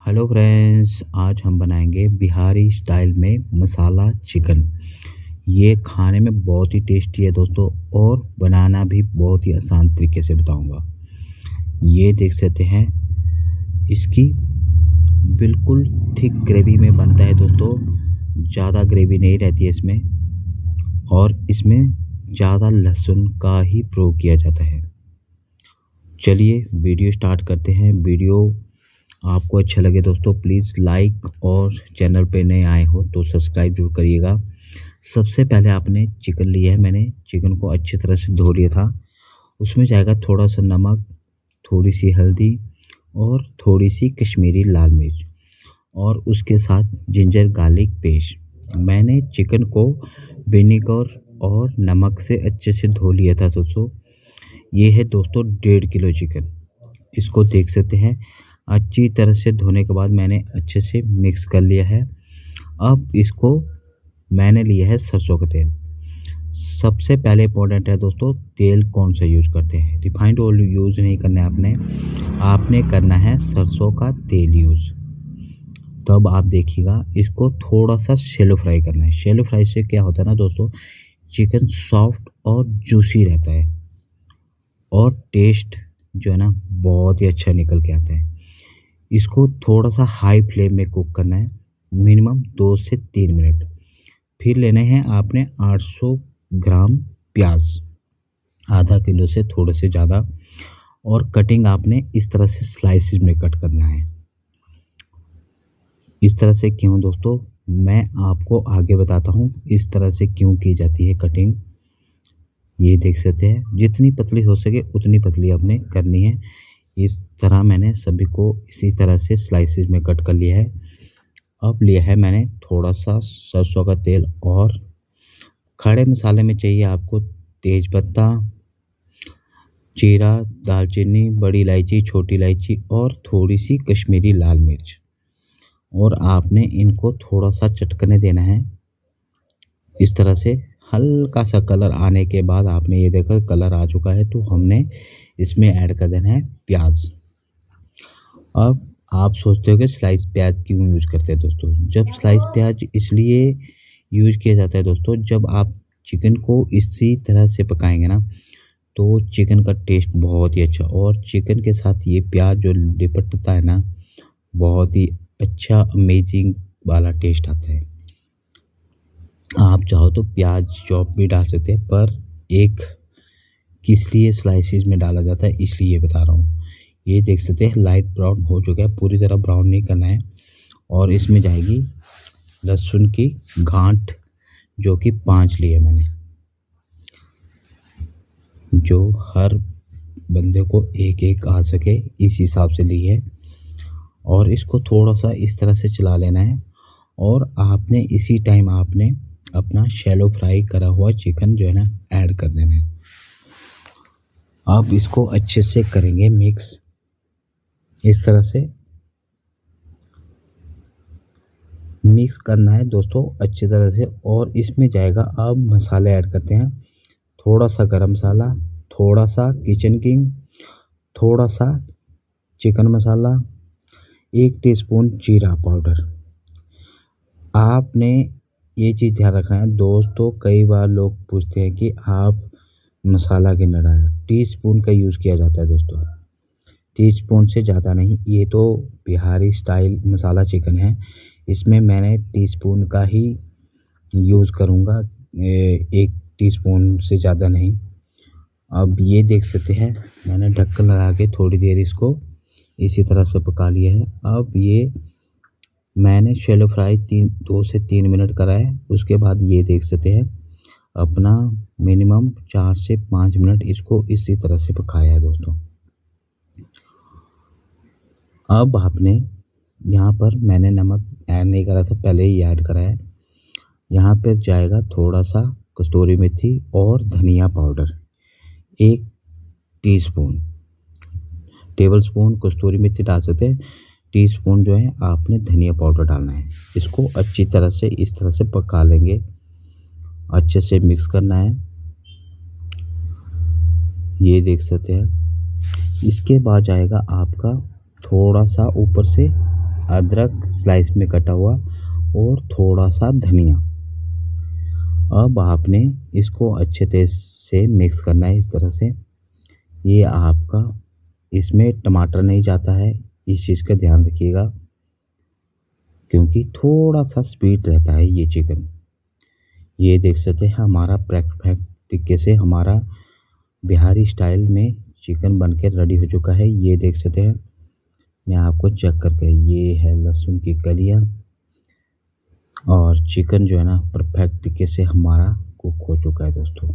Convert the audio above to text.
Hello friends, आज हम बनाएंगे बिहारी स्टाइल में मसाला चिकन। ये खाने में बहुत ही टेस्टी है दोस्तों, और बनाना भी बहुत ही आसान तरीके से बताऊंगा। ये देख सकते हैं, इसकी बिल्कुल थिक ग्रेवी में बनता है दोस्तों। ज़्यादा ग्रेवी नहीं रहती है इसमें, और इसमें ज़्यादा लहसुन का ही प्रयोग किया जाता है। चलिए वीडियो स्टार्ट करते हैं। वीडियो आपको अच्छा लगे दोस्तों, प्लीज़ लाइक, और चैनल पे नए आए हो तो सब्सक्राइब जरूर करिएगा। सबसे पहले आपने चिकन लिया है। मैंने चिकन को अच्छी तरह से धो लिया था। उसमें जाएगा थोड़ा सा नमक, थोड़ी सी हल्दी और थोड़ी सी कश्मीरी लाल मिर्च, और उसके साथ जिंजर गार्लिक पेस्ट। मैंने चिकन को विनेगर और नमक से अच्छे से धो लिया था दोस्तों। ये है दोस्तों 1.5 किलो चिकन। इसको देख सकते हैं, अच्छी तरह से धोने के बाद मैंने अच्छे से मिक्स कर लिया है। अब इसको मैंने लिया है सरसों का तेल। सबसे पहले इम्पोर्टेंट है दोस्तों, तेल कौन सा यूज करते हैं। रिफाइंड ऑयल यूज़ नहीं करना है आपने करना है सरसों का तेल यूज़। तब आप देखिएगा, इसको थोड़ा सा शैलो फ्राई करना है। शैलो फ्राई से क्या होता है ना दोस्तों, चिकन सॉफ्ट और जूसी रहता है, और टेस्ट जो है ना बहुत ही अच्छा निकल के आता है। इसको थोड़ा सा हाई फ्लेम में कुक करना है, मिनिमम 2 से 3 मिनट। फिर लेने हैं आपने 800 ग्राम प्याज, आधा किलो से थोड़े से ज़्यादा, और कटिंग आपने इस तरह से स्लाइसिस में कट करना है। इस तरह से क्यों दोस्तों, मैं आपको आगे बताता हूँ इस तरह से क्यों की जाती है कटिंग। ये देख सकते हैं, जितनी पतली हो सके उतनी पतली आपने करनी है। इस तरह मैंने सभी को इसी तरह से स्लाइसिस में कट कर लिया है। अब लिया है मैंने थोड़ा सा सरसों का तेल, और खड़े मसाले में चाहिए आपको तेज पत्ता, जीरा, दालचीनी, बड़ी इलायची, छोटी इलायची, और थोड़ी सी कश्मीरी लाल मिर्च। और आपने इनको थोड़ा सा चटकने देना है। इस तरह से हल्का सा कलर आने के बाद, आपने ये देखा कलर आ चुका है, तो हमने इसमें ऐड कर देना है प्याज। अब आप सोचते हो कि स्लाइस प्याज क्यों यूज़ करते हैं दोस्तों। जब स्लाइस प्याज इसलिए यूज़ किया जाता है दोस्तों, जब आप चिकन को इसी तरह से पकाएंगे ना, तो चिकन का टेस्ट बहुत ही अच्छा, और चिकन के साथ ये प्याज जो लिपटता है ना, बहुत ही अच्छा अमेजिंग वाला टेस्ट आता है। आप चाहो तो प्याज चॉप भी डाल सकते हैं, पर एक किस लिए स्लाइसिस में डाला जाता है इसलिए बता रहा हूँ। ये देख सकते हैं लाइट ब्राउन हो चुका है, पूरी तरह ब्राउन नहीं करना है। और इसमें जाएगी लहसुन की गांठ, जो कि 5 लिए मैंने, जो हर बंदे को एक एक आ सके इस हिसाब से ली है। और इसको थोड़ा सा इस तरह से चला लेना है, और आपने इसी टाइम आपने अपना शैलो फ्राई करा हुआ चिकन जो है ना ऐड कर देना है। आप इसको अच्छे से करेंगे मिक्स, इस तरह से मिक्स करना है दोस्तों अच्छी तरह से। और इसमें जाएगा, अब मसाले ऐड करते हैं। थोड़ा सा गरम मसाला, थोड़ा सा किचन किंग, थोड़ा सा चिकन मसाला, 1 टीस्पून जीरा पाउडर। आपने ये चीज़ ध्यान रखना है दोस्तों, कई बार लोग पूछते हैं कि आप मसाला कितना डालें। टीस्पून का यूज़ किया जाता है दोस्तों, टीस्पून से ज़्यादा नहीं। ये तो बिहारी स्टाइल मसाला चिकन है, इसमें मैंने टीस्पून का ही यूज़ करूँगा, 1 टीस्पून से ज़्यादा नहीं। अब ये देख सकते हैं, मैंने ढक्कन लगा के थोड़ी देर इसको इसी तरह से पका लिया है। अब ये मैंने शैलो फ्राई 2 से 3 मिनट करा है। उसके बाद ये देख सकते हैं, अपना मिनिमम 4 से 5 मिनट इसको इसी तरह से पकाया है दोस्तों। अब आपने यहाँ पर, मैंने नमक ऐड नहीं करा था, पहले ही ऐड करा है। यहाँ पर जाएगा थोड़ा सा कस्तूरी मेथी और धनिया पाउडर, 1 टीस्पून। टेबल स्पून कस्तूरी मेथी डाल सकते हैं, टीस्पून जो है आपने धनिया पाउडर डालना है। इसको अच्छी तरह से इस तरह से पका लेंगे, अच्छे से मिक्स करना है। ये देख सकते हैं। इसके बाद जाएगा आपका थोड़ा सा ऊपर से अदरक स्लाइस में कटा हुआ और थोड़ा सा धनिया। अब आपने इसको अच्छे तरह से मिक्स करना है इस तरह से। ये आपका इसमें टमाटर नहीं जाता है, इस चीज़ का ध्यान रखिएगा, क्योंकि थोड़ा सा स्वीट रहता है ये चिकन। ये देख सकते हैं हमारा परफेक्ट तरीके से हमारा बिहारी स्टाइल में चिकन बनकर रेडी हो चुका है। ये देख सकते हैं, मैं आपको चेक करके, ये है लहसुन की कलियाँ और चिकन जो है ना परफेक्ट तरीके से हमारा कुक हो चुका है दोस्तों।